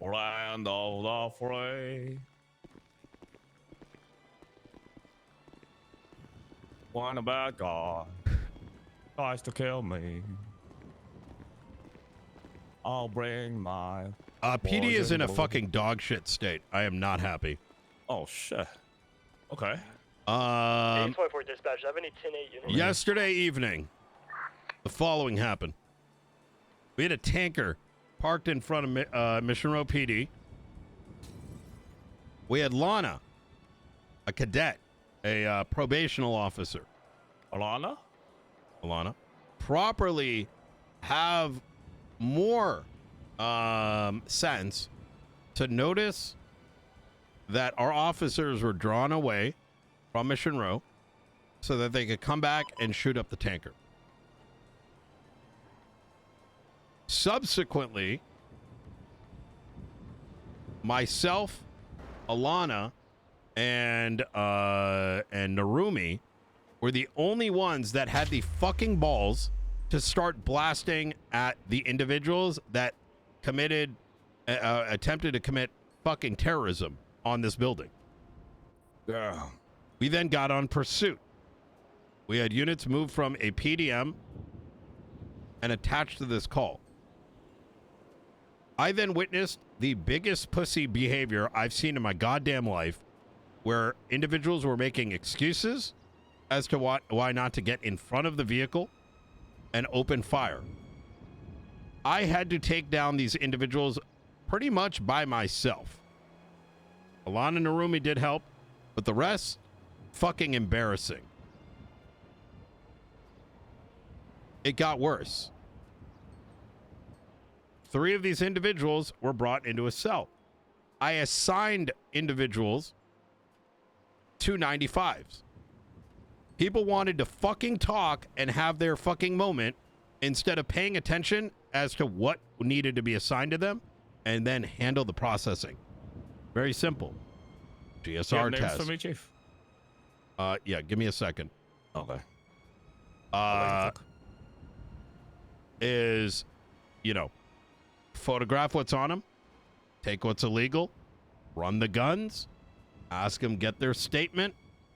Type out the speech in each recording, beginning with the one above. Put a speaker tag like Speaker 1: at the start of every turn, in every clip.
Speaker 1: Land of the free. One a bad guy tries to kill me. I'll bring my.
Speaker 2: PD is in a fucking dog shit state. I am not happy.
Speaker 1: Oh shit. Okay.
Speaker 3: 824 dispatch. I have any 10-8 units.
Speaker 2: Yesterday evening, the following happened. We had a tanker parked in front of Mission Row PD. We had Lana, a cadet, a probational officer.
Speaker 1: Alana,
Speaker 2: properly have more sense to notice that our officers were drawn away from Mission Row so that they could come back and shoot up the tanker. Subsequently, myself, Alana, and Narumi were the only ones that had the fucking balls to start blasting at the individuals that attempted to commit fucking terrorism on this building.
Speaker 1: yeah.
Speaker 2: We then got on pursuit. We had units move from a PDM and attached to this call. I then witnessed the biggest pussy behavior I've seen in my goddamn life, where individuals were making excuses as to why not to get in front of the vehicle and open fire. I had to take down these individuals pretty much by myself. Alana and Narumi did help, but the rest, fucking embarrassing. It got worse. 3 of these individuals were brought into a cell. I assigned individuals to 95s. People wanted to fucking talk and have their fucking moment instead of paying attention as to what needed to be assigned to them and then handle the processing. Very simple. GSR
Speaker 1: Names
Speaker 2: test.
Speaker 1: for me, Chief.
Speaker 2: Yeah, give me a second.
Speaker 1: Okay.
Speaker 2: Is, photograph what's on them, take what's illegal, run the guns, ask them get their statement,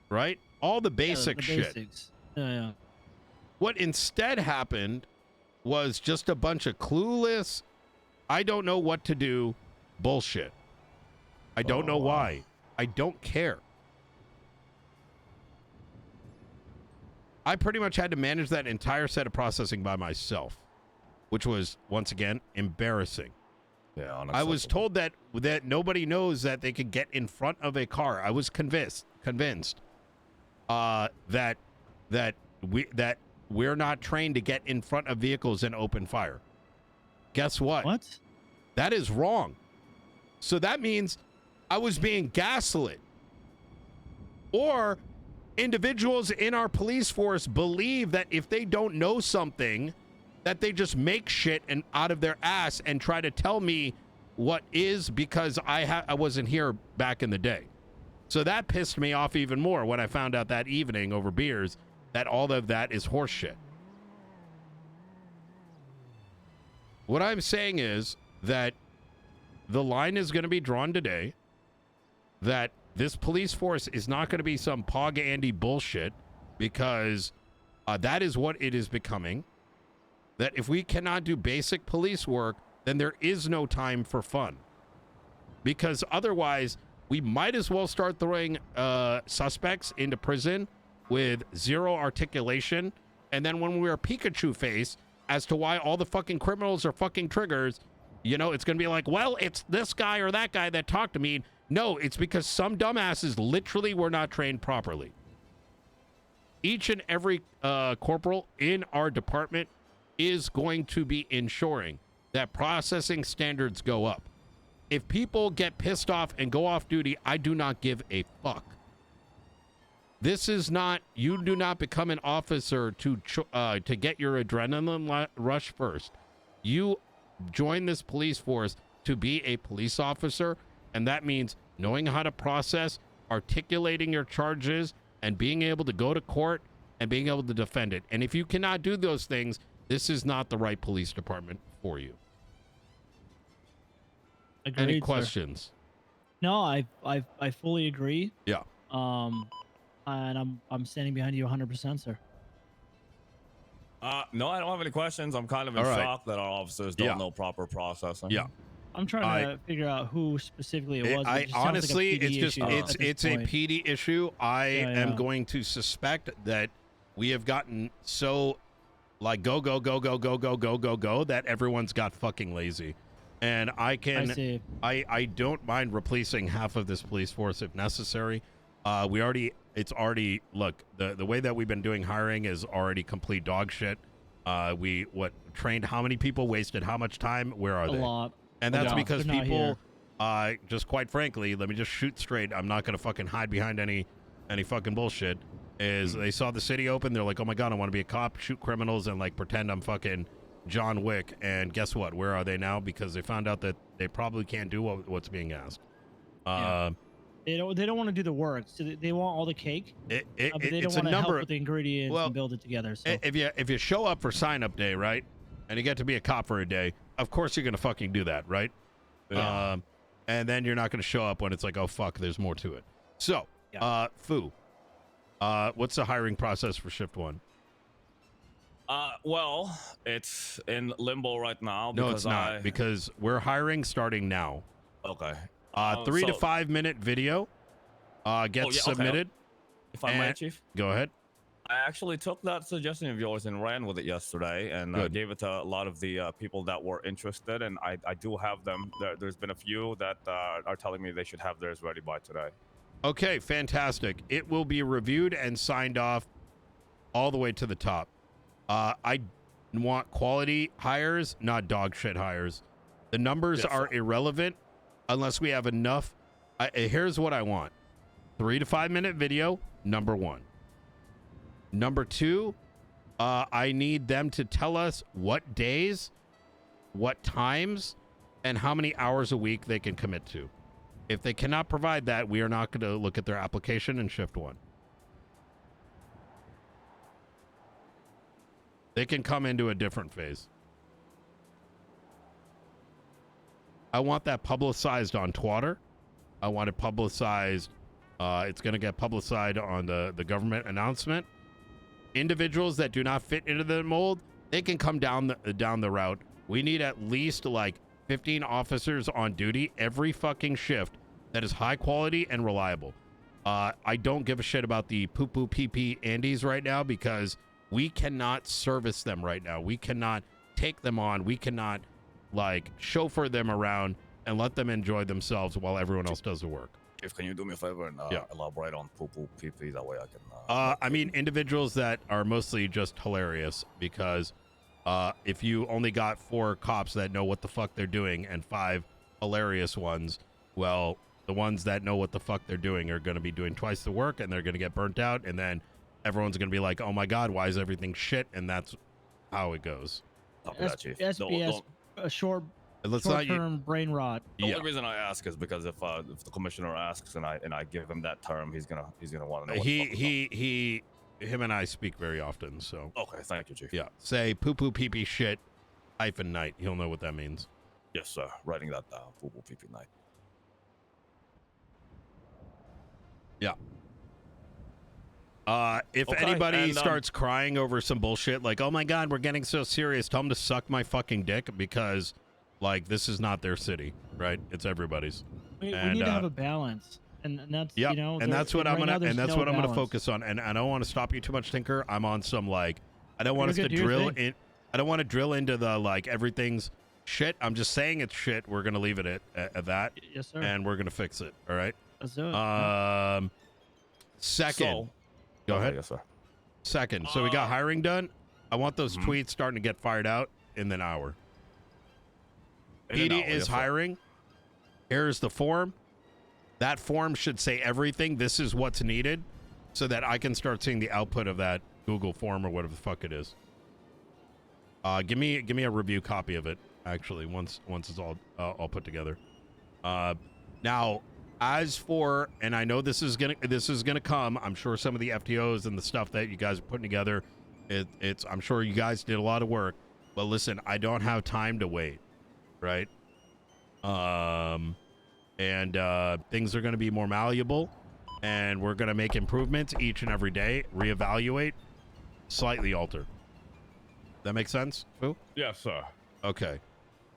Speaker 2: right? All the basic shit.
Speaker 4: Basics. Yeah.
Speaker 2: What instead happened was just a bunch of clueless, I don't know what to do bullshit. I don't know why. I don't care. I pretty much had to manage that entire set of processing by myself, which was, once again, embarrassing.
Speaker 1: Yeah,
Speaker 2: I was told that nobody knows that they could get in front of a car. I was convinced that we're not trained to get in front of vehicles and open fire. Guess what?
Speaker 4: What?
Speaker 2: That is wrong. So that means I was being gaslit. Or individuals in our police force believe that if they don't know something, that they just make shit and out of their ass and try to tell me what is because I wasn't here back in the day. So that pissed me off even more when I found out that evening over beers that all of that is horseshit. What I'm saying is that the line is going to be drawn today, that this police force is not going to be some Pog Andy bullshit, because that is what it is becoming. That if we cannot do basic police work, then there is no time for fun. Because otherwise, we might as well start throwing suspects into prison with zero articulation. And then when we're Pikachu face as to why all the fucking criminals are fucking triggers, it's going to be like, well, it's this guy or that guy that talked to me. No, it's because some dumbasses literally were not trained properly. Each and every corporal in our department is going to be ensuring that processing standards go up. If people get pissed off and go off duty, I do not give a fuck. This is not, you do not become an officer to get your adrenaline rush first. You join this police force to be a police officer, and that means knowing how to process, articulating your charges, and being able to go to court and being able to defend it. And if you cannot do those things, this is not the right police department for you.
Speaker 4: Agreed,
Speaker 2: Any
Speaker 4: sir.
Speaker 2: questions?
Speaker 4: No, I fully agree.
Speaker 2: Yeah.
Speaker 4: And I'm standing behind you 100%, sir.
Speaker 1: No, I don't have any questions. I'm kind of in
Speaker 2: All right.
Speaker 1: shock that our officers don't know proper processing.
Speaker 2: Yeah.
Speaker 4: I'm trying to figure out who specifically it was.
Speaker 2: I honestly, it's just it's a
Speaker 4: point.
Speaker 2: PD issue. I am going to suspect that we have gotten so like go that everyone's got fucking lazy, and I don't mind replacing half of this police force if necessary. It's already look, the way that we've been doing hiring is already complete dog shit. We trained how many people, wasted how much time, where are they?
Speaker 4: A lot.
Speaker 2: And that's because people, just quite frankly, let me just shoot straight. I'm not going to fucking hide behind any fucking bullshit. Is they saw the city open. They're like, oh my God, I want to be a cop, shoot criminals, and like pretend I'm fucking John Wick. And guess what? Where are they now? Because they found out that they probably can't do what's being asked.
Speaker 4: They don't want to do the work. So they want all the cake. But they don't want to help with the ingredients and build it together. So
Speaker 2: if you show up for sign up day, right, and you get to be a cop for a day, of course you're gonna fucking do that, right?
Speaker 1: Yeah.
Speaker 2: And then you're not gonna show up when it's like, oh fuck, there's more to it. So, Fu, what's the hiring process for shift 1?
Speaker 1: Well, it's in limbo right now.
Speaker 2: No, it's not, because we're hiring starting now.
Speaker 1: Okay.
Speaker 2: 3 to 5 minute video gets submitted.
Speaker 1: If I might, Chief.
Speaker 2: Go ahead.
Speaker 1: I actually took that suggestion of yours and ran with it yesterday, and gave it to a lot of the people that were interested, and I do have them. There's been a few that are telling me they should have theirs ready by today.
Speaker 2: Okay, fantastic. It will be reviewed and signed off all the way to the top. I want quality hires, not dog shit hires. The numbers are irrelevant unless we have enough. Here's what I want. 3 to 5 minute video, number 1. Number 2, I need them to tell us what days, what times, and how many hours a week they can commit to. If they cannot provide that, we are not going to look at their application in shift 1. They can come into a different phase. I want that publicized on Twitter. I want it publicized. It's going to get publicized on the government announcement. Individuals that do not fit into the mold, they can come down the route. We need at least like 15 officers on duty every fucking shift that is high quality and reliable. I don't give a shit about the poo-poo pee-pee Andes right now because we cannot service them right now. We cannot take them on. We cannot like chauffeur them around and let them enjoy themselves while everyone else does the work.
Speaker 1: If can you do me a favor and elaborate on poo-poo pee-pee? That way I can...
Speaker 2: I mean, individuals that are mostly just hilarious because if you only got 4 cops that know what the fuck they're doing and 5 hilarious ones, well, the ones that know what the fuck they're doing are going to be doing twice the work and they're going to get burnt out, and then everyone's going to be like, oh my God, why is everything shit? And that's how it goes.
Speaker 4: SBS, a short-term brain rot.
Speaker 1: The only reason I ask is because if the commissioner asks and I give him that term, he's gonna want to know.
Speaker 2: Him and I speak very often, so.
Speaker 1: Okay, thank you, Chief.
Speaker 2: Yeah, say poo-poo pee-pee shit -night. He'll know what that means.
Speaker 1: Yes, sir. Writing that down. Poo-poo pee-pee night.
Speaker 2: Yeah. If anybody starts crying over some bullshit like, oh my God, we're getting so serious, tell them to suck my fucking dick because, like, this is not their city, right? It's everybody's.
Speaker 4: We need to have a balance, and that's
Speaker 2: and that's what I'm gonna focus on. And I don't want to stop you too much, Tinker. I'm on some like, I don't want us to drill in. I don't want to drill into the like everything's shit. I'm just saying it's shit. We're gonna leave it at that.
Speaker 4: Yes, sir.
Speaker 2: And we're gonna fix it. All right.
Speaker 4: Let's do it.
Speaker 2: Second. Go ahead.
Speaker 1: Yes, sir.
Speaker 2: Second. So we got hiring done. I want those tweets starting to get fired out in an hour. PD is hiring. Here's the form. That form should say everything. This is what's needed so that I can start seeing the output of that Google form or whatever the fuck it is. Give me a review copy of it, actually, once it's all put together. Now, as for, and I know this is gonna come. I'm sure some of the FTOs and the stuff that you guys are putting together, I'm sure you guys did a lot of work. But listen, I don't have time to wait, right? Things are going to be more malleable, and we're going to make improvements each and every day, reevaluate, slightly alter. That makes sense, Fu?
Speaker 1: Yes, sir.
Speaker 2: Okay.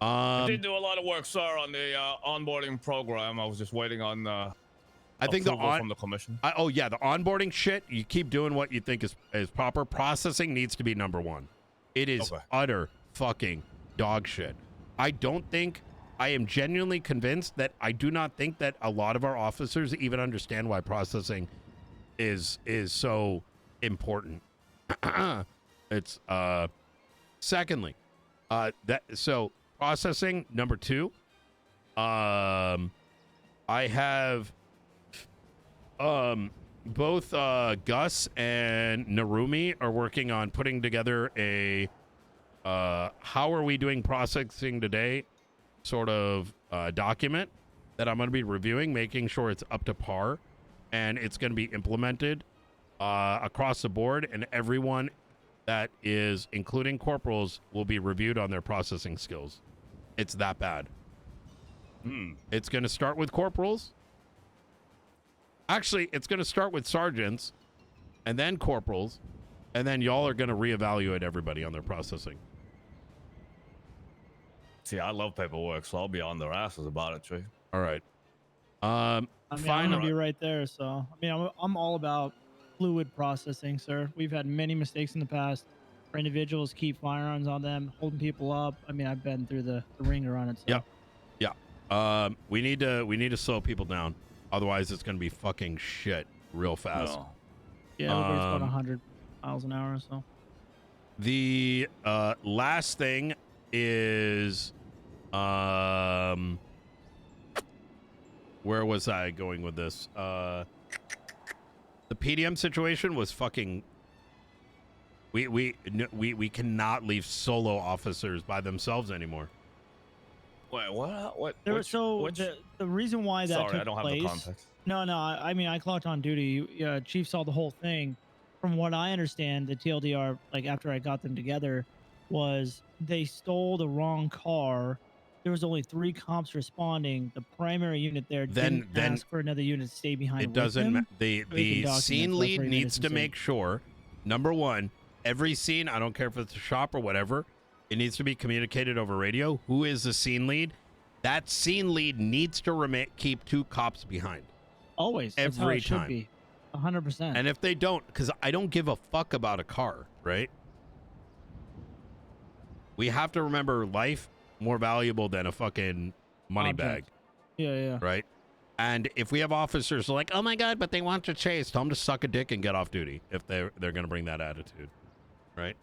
Speaker 1: I did do a lot of work, sir, on the onboarding program. I was just waiting on
Speaker 2: I think
Speaker 1: from the commission.
Speaker 2: The onboarding shit, you keep doing what you think is proper. Processing needs to be number one. It is utter fucking dog shit. I am genuinely convinced that I do not think that a lot of our officers even understand why processing is so important. It's secondly, so processing number 2. I have both Gus and Narumi are working on putting together a how are we doing processing today sort of document that I'm going to be reviewing, making sure it's up to par, and it's going to be implemented across the board, and everyone that is, including corporals, will be reviewed on their processing skills. It's that bad. It's going to start with corporals. Actually, it's going to start with sergeants and then corporals, and then y'all are going to reevaluate everybody on their processing.
Speaker 1: See, I love paperwork, so I'll be on their asses about it, Trey.
Speaker 2: All right.
Speaker 4: I'm gonna be right there. So, I'm all about fluid processing, sir. We've had many mistakes in the past where individuals keep firearms on them, holding people up. I've been through the ringer on it. So.
Speaker 2: Yeah. We need to slow people down. Otherwise, it's going to be fucking shit real fast.
Speaker 1: No.
Speaker 4: Yeah, everybody's about 100 miles an hour or so.
Speaker 2: The last thing is, where was I going with this? The PDM situation was fucking. We cannot leave solo officers by themselves anymore.
Speaker 1: Wait, what?
Speaker 4: The reason why that
Speaker 1: Sorry,
Speaker 4: took
Speaker 1: I don't have
Speaker 4: place,
Speaker 1: the context.
Speaker 4: No, I clocked on duty. Chief saw the whole thing. From what I understand, the TLDR, after I got them together, was they stole the wrong car. There was only 3 cops responding. The primary unit there didn't ask for another unit to stay behind.
Speaker 2: It doesn't. The scene lead needs to make sure, number 1, every scene, I don't care if it's a shop or whatever, it needs to be communicated over radio. Who is the scene lead? That scene lead needs to keep 2 cops behind.
Speaker 4: Always. That's
Speaker 2: every
Speaker 4: how it
Speaker 2: time.
Speaker 4: Should be. 100%.
Speaker 2: And if they don't, because I don't give a fuck about a car, right? We have to remember life more valuable than a fucking money bag.
Speaker 4: Yeah.
Speaker 2: Right? And if we have officers like, oh my God, but they want to chase, tell them to suck a dick and get off duty if they're going to bring that attitude. Right?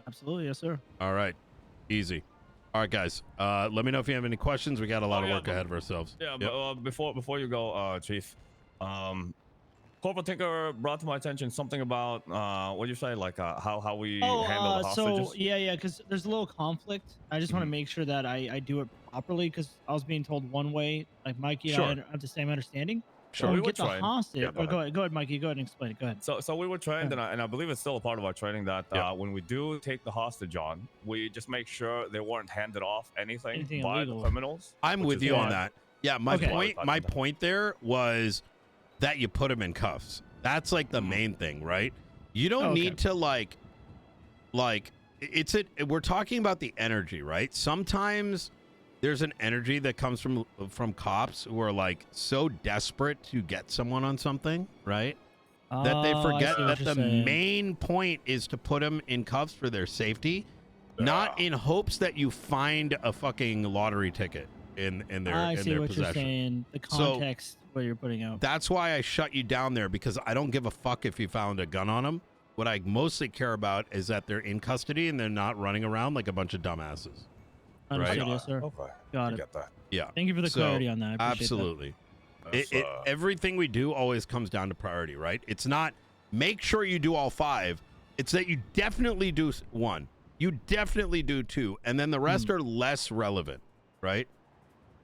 Speaker 4: Absolutely, yes, sir.
Speaker 2: All right. Easy. All right, guys. Let me know if you have any questions. We got a lot of work ahead of ourselves.
Speaker 1: Yeah, but before you go, Chief, Corporal Tinker brought to my attention something about what did you say, how we handle the hostages?
Speaker 4: So because there's a little conflict. I just want to make sure that I do it properly, because I was being told one way. Like Mikey, I have the same understanding.
Speaker 2: Sure.
Speaker 4: When we get the hostage. Go ahead, Mikey. Go ahead and explain it. Go ahead.
Speaker 1: So we were trained, and I believe it's still a part of our training that when we do take the hostage on, we just make sure they weren't handed off anything by
Speaker 4: illegal.
Speaker 1: the criminals.
Speaker 2: I'm with you on that. Yeah, my point there was that you put them in cuffs. That's like the main thing, right? You don't need to we're talking about the energy, right? Sometimes there's an energy that comes from cops who are so desperate to get someone on something, right? That they forget that the main point is to put them in cuffs for their safety, not in hopes that you find a fucking lottery ticket in their
Speaker 4: I see what
Speaker 2: possession.
Speaker 4: You're saying. The context where you're putting out.
Speaker 2: That's why I shut you down there, because I don't give a fuck if you found a gun on them. What I mostly care about is that they're in custody and they're not running around like a bunch of dumbasses.
Speaker 4: Understood, yes, sir.
Speaker 1: Okay.
Speaker 4: Got it.
Speaker 1: Get that.
Speaker 2: Yeah.
Speaker 4: Thank you for the clarity on that. I appreciate
Speaker 2: absolutely. Everything we do always comes down to priority, right? It's not make sure you do all 5. It's that you definitely do 1. You definitely do 2. And then the rest are less relevant, right?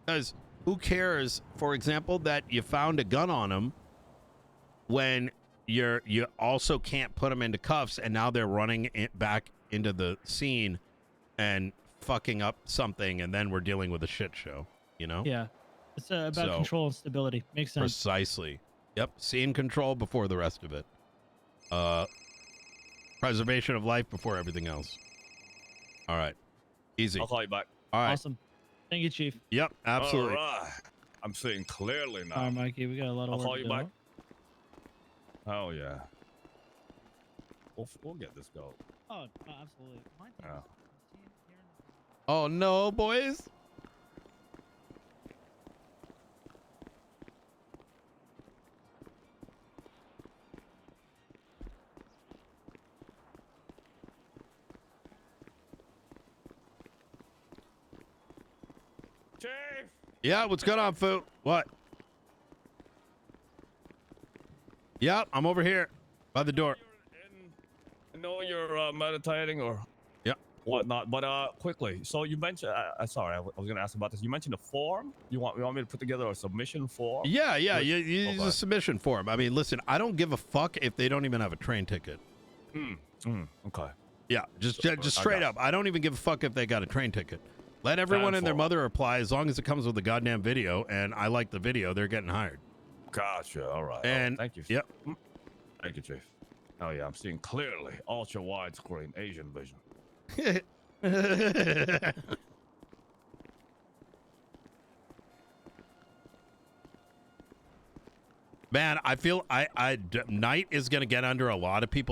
Speaker 2: Because who cares, for example, that you found a gun on them when you also can't put them into cuffs, and now they're running back into the scene and fucking up something, and then we're dealing with a shit show. You know?
Speaker 4: Yeah. It's about
Speaker 2: So-
Speaker 4: control and stability. Makes sense.
Speaker 2: Precisely. Yep. Scene control before the rest of it. Preservation of life before everything else. All right. Easy.
Speaker 1: I'll call you back.
Speaker 2: All right.
Speaker 4: Awesome. Thank you, Chief.
Speaker 2: Yep. Absolutely.
Speaker 1: All right. I'm seeing clearly now.
Speaker 4: All right, Mikey. We got a lot of
Speaker 1: I'll
Speaker 4: work
Speaker 1: call
Speaker 4: to
Speaker 1: you
Speaker 4: do.
Speaker 1: back. Oh yeah. We'll get this go.
Speaker 4: Oh, absolutely. Mine too.
Speaker 1: Yeah.
Speaker 2: Oh no, boys.
Speaker 1: Chief.
Speaker 2: Yeah, what's going on, Foo? What? Yeah, I'm over here by the door.
Speaker 1: I know you're meditating or
Speaker 2: Yeah.
Speaker 1: whatnot, but quickly. So you mentioned. Sorry, I was going to ask about this. You mentioned a form. You want me to put together a submission form?
Speaker 2: Yeah, yeah.
Speaker 1: Which-
Speaker 2: You use
Speaker 1: okay.
Speaker 2: a submission form. I mean, listen, I don't give a fuck if they don't even have a train ticket.
Speaker 1: Okay.
Speaker 2: Yeah, just
Speaker 1: I
Speaker 2: straight
Speaker 1: got
Speaker 2: up. I don't even give a fuck if they got a train ticket. Let everyone and their
Speaker 1: form.
Speaker 2: mother apply as long as it comes with a goddamn video, and I like the video, they're getting hired.
Speaker 1: Gotcha. All right.
Speaker 2: And
Speaker 1: thank you.
Speaker 2: Yep.
Speaker 1: Thank you, Chief. Oh yeah, I'm seeing clearly. Ultra widescreen Asian vision.
Speaker 2: Man, I feel night is gonna get under a lot of people.